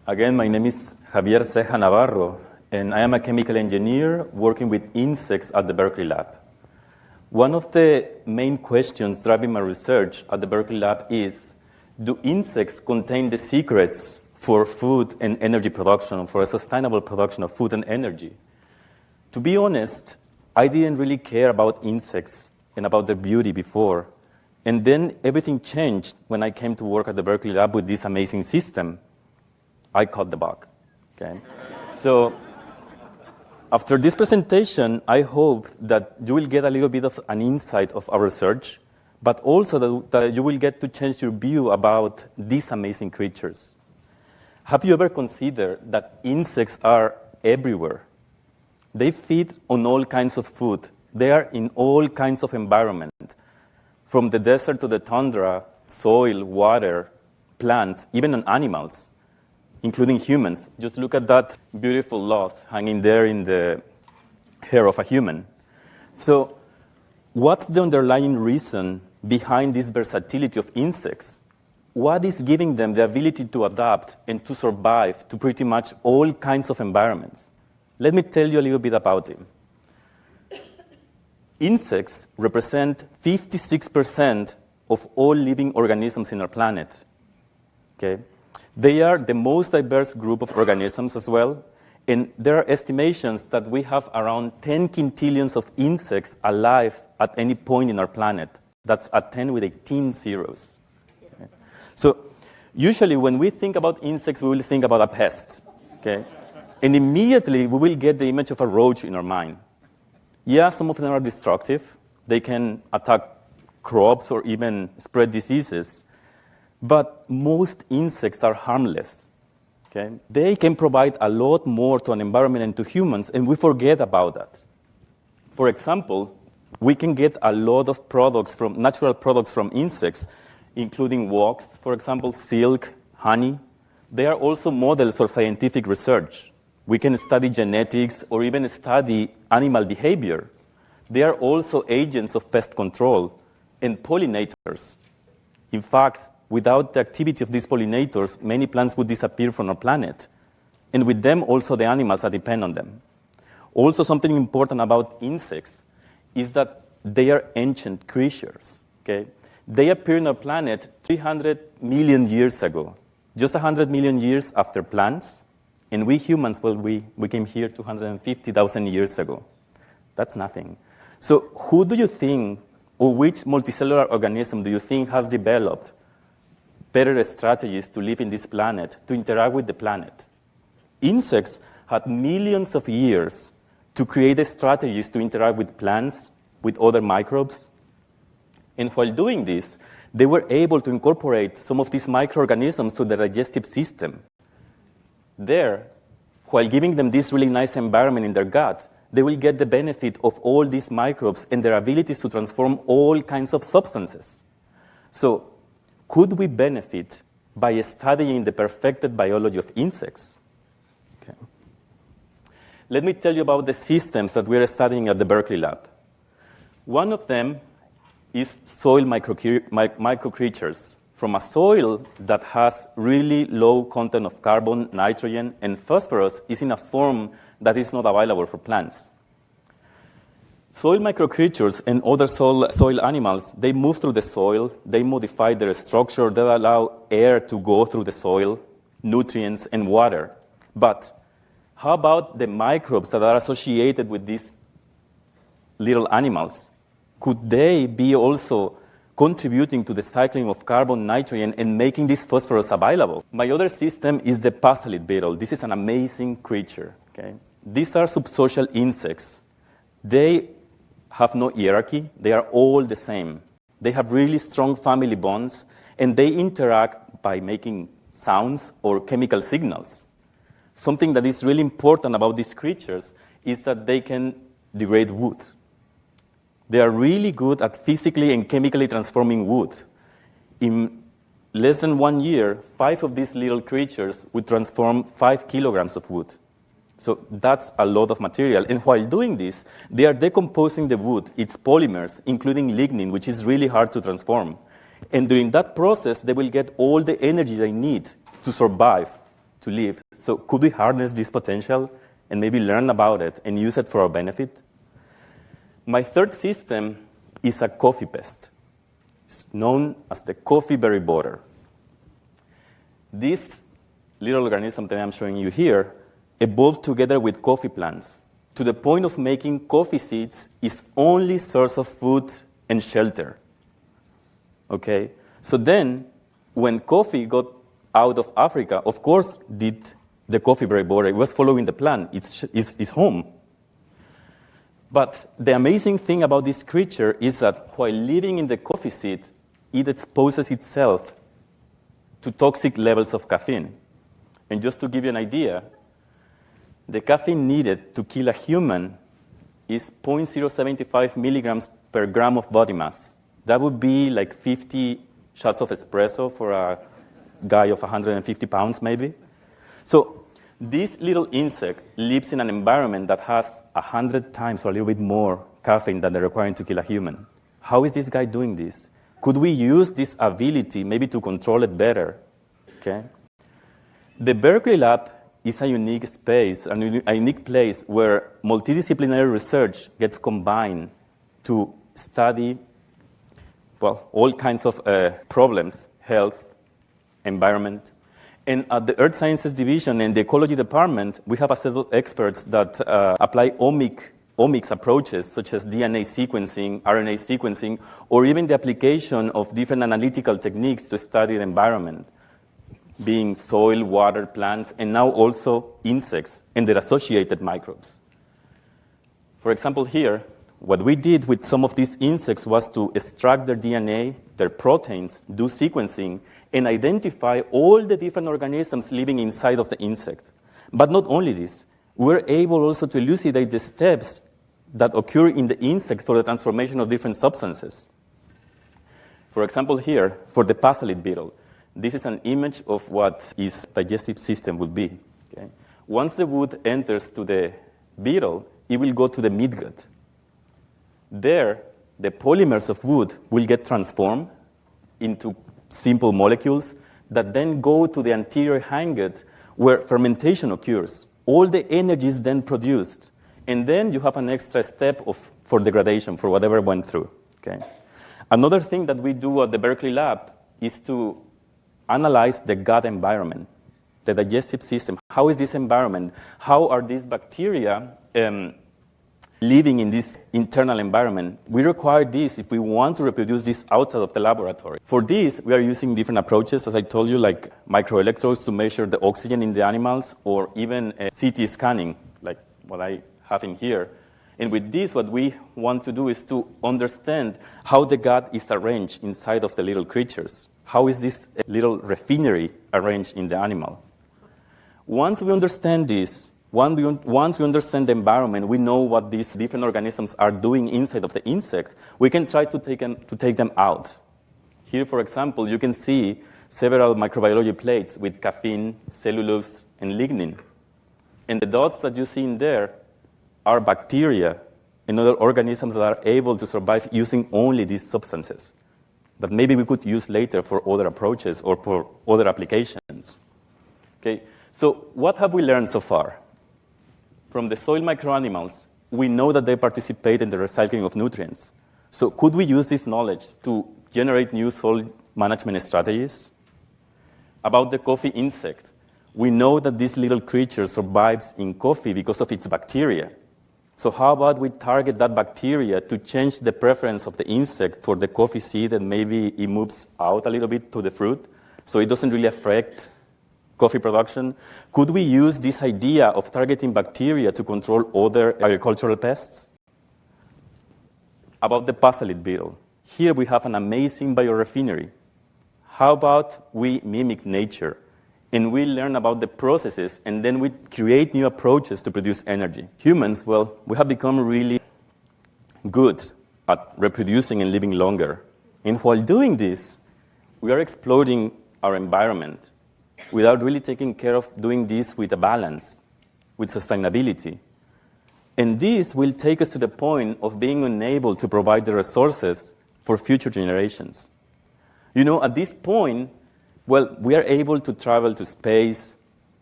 Again, my name is Javier Ceja Navarro, and I am a chemical engineer working with insects at the Berkeley lab. One of the main questions driving my research at the Berkeley lab is, do insects contain the secrets for food and energy production, for a sustainable production of food and energy? To be honest, I didn't really care about insects and about their beauty before. And then everything changed when I came to work at the Berkeley lab with this amazing system. I caught the bug. Okay? So after this presentation, I hope that you will get a little bit of an insight of our research, but also that you will get to change your view about these amazing creatures. Have you ever considered that insects are everywhere? They feed on all kinds of food. They are in all kinds of environment, from the desert to the tundra, soil, water, plants, even on animals, including humans. Just look at that beautiful loss hanging there in the hair of a human. So what's the underlying reason behind this versatility of insects? What is giving them the ability to adapt and to survive to pretty much all kinds of environments? Let me tell you a little bit about it. Insects represent 56% of all living organisms in our planet. Okay? They are the most diverse group of organisms as well, and there are estimations that we have around 10 quintillions of insects alive at any point in our planet. That's a 10 with 18 zeros. Okay? So usually when we think about insects, we will think about a pest. Okay? And immediately we will get the image of a roach in our mind. Yeah, some of them are destructive. They can attack crops or even spread diseases. But most insects are harmless. Okay? They can provide a lot more to an environment and to humans, and we forget about that. For example, we can get a lot of natural products from insects, including wax, for example, silk, honey. They are also models for scientific research. We can study genetics or even study animal behavior. They are also agents of pest control and pollinators. In fact, without the activity of these pollinators, many plants would disappear from our planet. And with them, also the animals that depend on them. Also, something important about insects is that they are ancient creatures. Okay? They appeared on our planet 300 million years ago, just 100 million years after plants. And we humans, well, we came here 250,000 years ago. That's nothing. So who do you think, or which multicellular organism do you think has developed better strategies to live in this planet, to interact with the planet? Insects had millions of years to create the strategies to interact with plants, with other microbes. And while doing this, they were able to incorporate some of these microorganisms to the digestive system. There, while giving them this really nice environment in their gut, they will get the benefit of all these microbes and their abilities to transform all kinds of substances. So, could we benefit by studying the perfected biology of insects? Okay. Let me tell you about the systems that we are studying at the Berkeley lab. One of them is soil microcreatures from a soil that has really low content of carbon, nitrogen, and phosphorus is in a form that is not available for plants. Soil microcreatures and other soil animals, they move through the soil, they modify their structure, they allow air to go through the soil, nutrients, and water. But how about the microbes that are associated with these little animals? Could they be also contributing to the cycling of carbon, nitrogen, and making this phosphorus available? My other system is the passerine beetle. This is an amazing creature. Okay? These are subsocial insects. They have no hierarchy. They are all the same. They have really strong family bonds, and they interact by making sounds or chemical signals. Something that is really important about these creatures is that they can degrade wood. They are really good at physically and chemically transforming wood. In less than 1 year, 5 of these little creatures would transform 5 kilograms of wood. So that's a lot of material. And while doing this, they are decomposing the wood, its polymers, including lignin, which is really hard to transform. And during that process, they will get all the energy they need to survive, to live. So could we harness this potential and maybe learn about it and use it for our benefit? My third system is a coffee pest. It's known as the coffee berry borer. This little organism that I'm showing you here evolved together with coffee plants to the point of making coffee seeds its only source of food and shelter. Okay? So then, when coffee got out of Africa, of course, did the coffee berry borer. It was following the plant. It's home. But the amazing thing about this creature is that while living in the coffee seed, it exposes itself to toxic levels of caffeine. And just to give you an idea, the caffeine needed to kill a human is 0.075 milligrams per gram of body mass. That would be like 50 shots of espresso for a guy of 150 pounds, maybe. So this little insect lives in an environment that has 100 times or a little bit more caffeine than they're requiring to kill a human. How is this guy doing this? Could we use this ability maybe to control it better? Okay. The Berkeley lab is a unique space, a unique place where multidisciplinary research gets combined to study, well, all kinds of problems, health, environment. And at the Earth Sciences Division and the Ecology Department, we have a set of experts that apply omics approaches, such as DNA sequencing, RNA sequencing, or even the application of different analytical techniques to study the environment, being soil, water, plants, and now also insects and their associated microbes. For example, here, what we did with some of these insects was to extract their DNA, their proteins, do sequencing, and identify all the different organisms living inside of the insect. But not only this, we're able also to elucidate the steps that occur in the insect for the transformation of different substances. For example, here, for the passalid beetle, this is an image of what its digestive system would be. Okay? Once the wood enters to the beetle, it will go to the midgut. There, the polymers of wood will get transformed into simple molecules that then go to the anterior hindgut where fermentation occurs. All the energy is then produced. And then you have an extra step for degradation, for whatever went through. Okay? Another thing that we do at the Berkeley lab is to analyze the gut environment, the digestive system. How is this environment? How are these bacteria living in this internal environment? We require this if we want to reproduce this outside of the laboratory. For this, we are using different approaches, as I told you, like microelectrodes to measure the oxygen in the animals, or even CT scanning, like what I have in here. And with this, what we want to do is to understand how the gut is arranged inside of the little creatures. How is this little refinery arranged in the animal? Once we understand this, once we understand the environment, we know what these different organisms are doing inside of the insect, we can try to take them out. Here, for example, you can see several microbiology plates with caffeine, cellulose, and lignin. And the dots that you see in there are bacteria and other organisms that are able to survive using only these substances that maybe we could use later for other approaches or for other applications. Okay, so what have we learned so far? From the soil microanimals, we know that they participate in the recycling of nutrients. So could we use this knowledge to generate new soil management strategies? About the coffee insect, we know that this little creature survives in coffee because of its bacteria. So how about we target that bacteria to change the preference of the insect for the coffee seed, and maybe it moves out a little bit to the fruit, so it doesn't really affect coffee production? Could we use this idea of targeting bacteria to control other agricultural pests? About the passalid beetle, here we have an amazing biorefinery. How about we mimic nature and we learn about the processes, and then we create new approaches to produce energy? Humans, well, we have become really good at reproducing and living longer. And while doing this, we are exploiting our environment without really taking care of doing this with a balance, with sustainability. And this will take us to the point of being unable to provide the resources for future generations. You know, at this point, well, we are able to travel to space,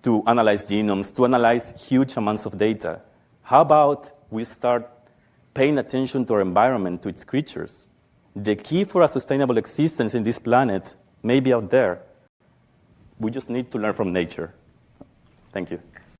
to analyze genomes, to analyze huge amounts of data. How about we start paying attention to our environment, to its creatures? The key for a sustainable existence in this planet may be out there. We just need to learn from nature. Thank you.